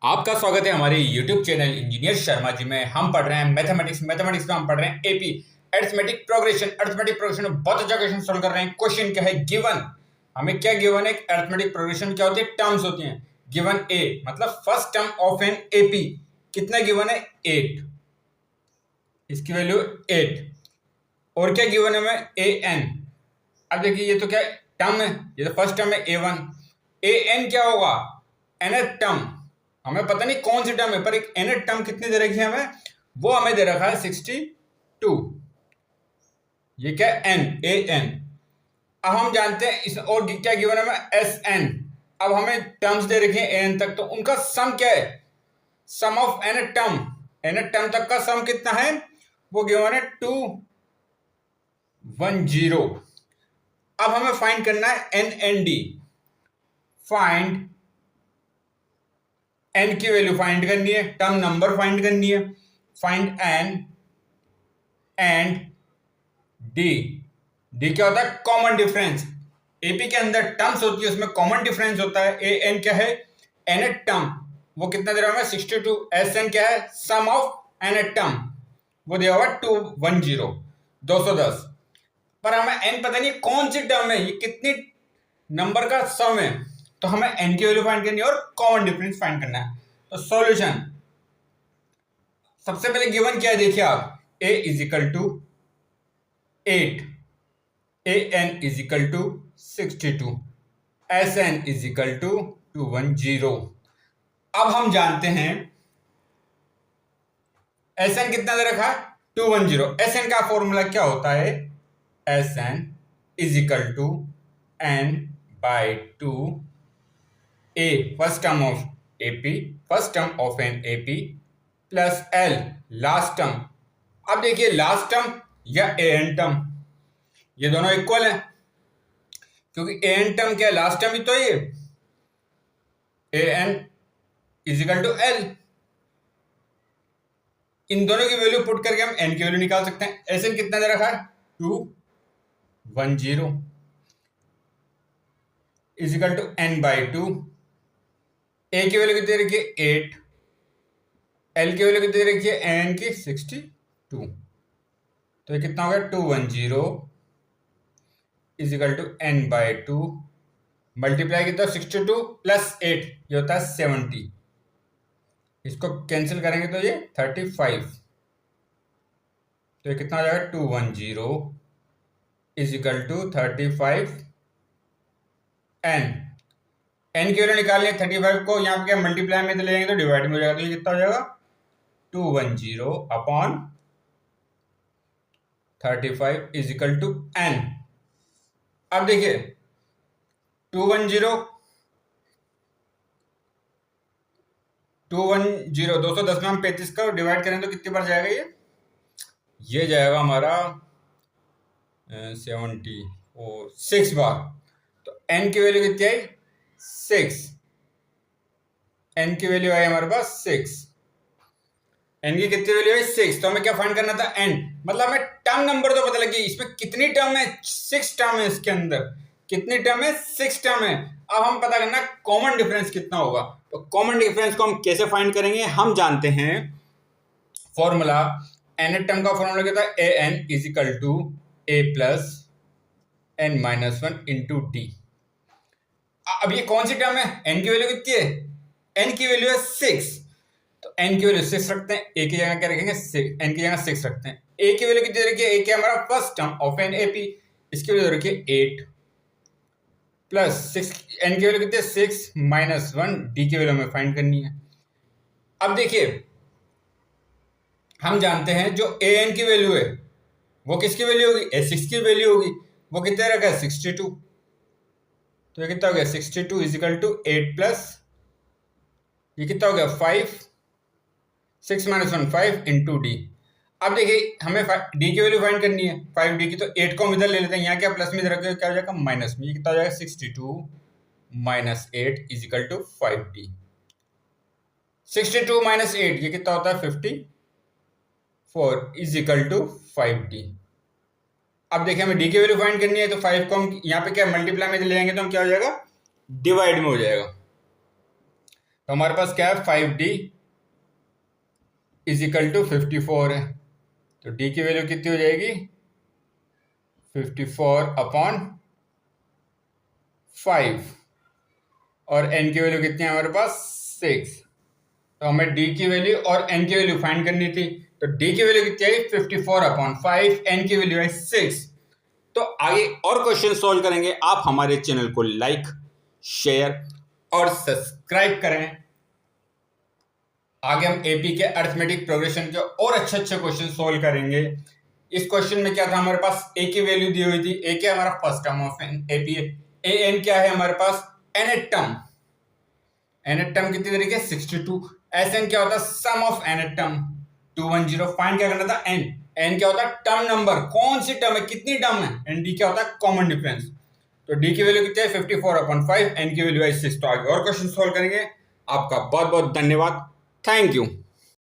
आपका स्वागत है हमारे YouTube channel engineer Sharma ji में। हम पढ़ रहे हैं मैथमेटिक्स में हम पढ़ रहे हैं एपी अरिथमेटिक प्रोग्रेशन में बहुत अच्छा क्वेश्चन सोल्व कर रहे हैं। क्वेश्चन क्या है, गिवन हमें क्या गिवन है, अरिथमेटिक प्रोग्रेशन क्या होती है, टर्म्स होती हैं। गिवन ए मतलब first term of an AP कितना गिवन है, 8, इसकी वैल्यू 8। और क्या गिवन है हमें, ए एन। अब देखिए ये तो क्या टर्म है, ये तो फर्स्ट टर्म है A1। ए एन क्या होगा, nth टर्म। हमें पता नहीं कौन सी टर्म है, पर एक nth टर्म कितनी दे रखी है हमें, वो हमें दे रखा है 62। ये क्या एन, ए एन। अब हम जानते हैं इस और क्या गिवन है हमें, एस एन। अब हमें टर्म्स दे रखे हैं एन तक, तो उनका सम क्या है, sum of nth term. nth term तक का सम कितना है, वो गिवन है 210। अब हमें फाइंड करना है n and d. Find n की वैल्यू फाइंड करनी है, टर्म नंबर फाइंड करनी है। Find n and d. D क्या होता है, कॉमन डिफरेंस। एपी के अंदर टर्म्स होती है, उसमें कॉमन डिफरेंस होता है। ए एन क्या है, एन टर्म, वो कितना दे रहा है 62। एस एन क्या है, सम ऑफ एन टर्म, वो दिया हुआ 210, 210। पर हमें एन पता नहीं कौन सी टर्म है, ये कितनी नंबर का सम है, तो हमें एन की वैल्यू फाइंड करनी है और कॉमन डिफरेंस फाइंड करना है। तो सॉल्यूशन, सबसे पहले गिवन क्या है देखिए आप, a is equal to 8, a n is equal to 62, s n is equal to 210। अब हम जानते हैं एस एन कितना दे रखा है, 210। एस एन का फॉर्मूला क्या होता है, s n is equal to n by 2 a first term of AP, first term of an AP plus l last term. अब देखिए लास्ट टर्म या ए एन टर्म, ये दोनों इक्वल है, क्योंकि ए एन टर्म क्या है, लास्ट टर्म ही तो ये a n is equal to l. इन दोनों की वैल्यू पुट करके हम एन की वैल्यू निकाल सकते हैं। एस एन कितना दे रखा है, 210 is equal to n by 2। A की वैल्यू कितनी रखी है, 8। एल की वैल्यू कितनी रखी है, एन की 62। तो ये कितना हो गया, 210 is equal to n by 2 multiply कितना, 62 प्लस 8, ये होता है 70। इसको कैंसिल करेंगे तो ये 35। तो ये कितना हो जाएगा, 210 is equal to 35 n. N की वैल्यू निकालनी है, 35 को यहाँ पे क्या मल्टीप्लाई में तो ले जाएंगे तो डिवाइड में हो जाएगा। तो ये कितना हो जाएगा, 210 upon 35 is equal to n. अब देखिए 210 210 में हम 35 का डिवाइड करें तो कितनी बार जाएगा, ये जाएगा हमारा 70 और 6 बार। तो n की वैल्यू कितनी आई, 6। n की वैल्यू आई हमारे पास 6। n की कितनी वैल्यू आई, 6। तो हमें क्या फाइंड करना था, n, मतलब हमें टर्म नंबर तो पता लगी, इसमें कितनी टर्म है, 6 टर्म है। इसके अंदर कितनी टर्म है, 6 टर्म है। अब हम पता करना कॉमन डिफरेंस कितना होगा। तो कॉमन डिफरेंस को हम कैसे फाइंड करेंगे, हम जानते हैं फॉर्मूला, एन टर्म का फॉर्मूला क्या था, a n is equal to a plus n minus 1 into d. अब ये कौन सी टर्म है, एन की वैल्यू कितनी है, एन की वैल्यू है 6। तो एन की वैल्यू 6 रखते हैं, ए की जगह क्या रखेंगे, 6, एन की जगह 6 रखते हैं। ए की वैल्यू कितनी रखिए, ए क्या हमारा first term of an AP, इसकी वैल्यू रखिए 8 प्लस 6, एन की वैल्यू कितनी है 6 माइनस 1, डी की वैल्यू हमें फाइंड करनी है। अब देखिए हम जानते हैं जो ए एन की वैल्यू है वो किसकी वैल्यू होगी, ए6 की वैल्यू होगी, वो कितने रखा है 62। तो ये कितना हो गया, 62 इज इक्वल टू 8 प्लस, ये कितना हो गया 5, 6 माइनस 1 5 इंटू डी। अब देखिए हमें डी की वैल्यू फाइंड करनी है, 5 डी की। तो 8 को हम इधर ले लेते हैं, यहाँ क्या प्लस में इधर रखते क्या हो जाएगा माइनस में, ये कितना हो जाएगा 62 minus 8 is equal to 5 d. 62 minus 8 ये कितना होता है 54 इज इक्वल टू 5 डी। अब देखिए हमें डी की वैल्यू फाइंड करनी है, तो 5 को हम यहाँ पे क्या मल्टीप्लाई में ले जाएंगे तो हम क्या हो जाएगा, डिवाइड में हो जाएगा। तो हमारे पास क्या है 5d इज इक्वल टू 54 है, तो d की वैल्यू कितनी हो जाएगी 54 अपॉन 5 और n की वैल्यू कितनी है हमारे पास 6। तो हमें d की वैल्यू और n की वैल्यू फाइंड करनी थी, तो d की वैल्यू कितनी आई 54 अपॉन 5, n की वैल्यू है 6। तो आगे और क्वेश्चन सॉल्व करेंगे। आप हमारे चैनल को लाइक शेयर और सब्सक्राइब करें। आगे हम एपी के अरिथमेटिक प्रोग्रेशन के और अच्छे अच्छे क्वेश्चन सॉल्व करेंगे। इस क्वेश्चन में क्या था, हमारे पास ए की वैल्यू दी हुई थी, ए क्या हमारा फर्स्ट टर्म ऑफ एपी है, ए एन क्या है हमारे पास nth टर्म, nth टर्म कितनी तरीके 62, एस एन क्या होता है sum of nth term 210, find क्या करना था एन, एन क्या होता है टर्म नंबर, कौन सी टर्म है कितनी टर्म है, एंड डी क्या होता है कॉमन डिफरेंस। तो डी की वैल्यू कितनी है 54 अपॉन 5, एन की वैल्यू है 6। तो आगे और क्वेश्चन सॉल्व करेंगे। आपका बहुत बहुत धन्यवाद, थैंक यू।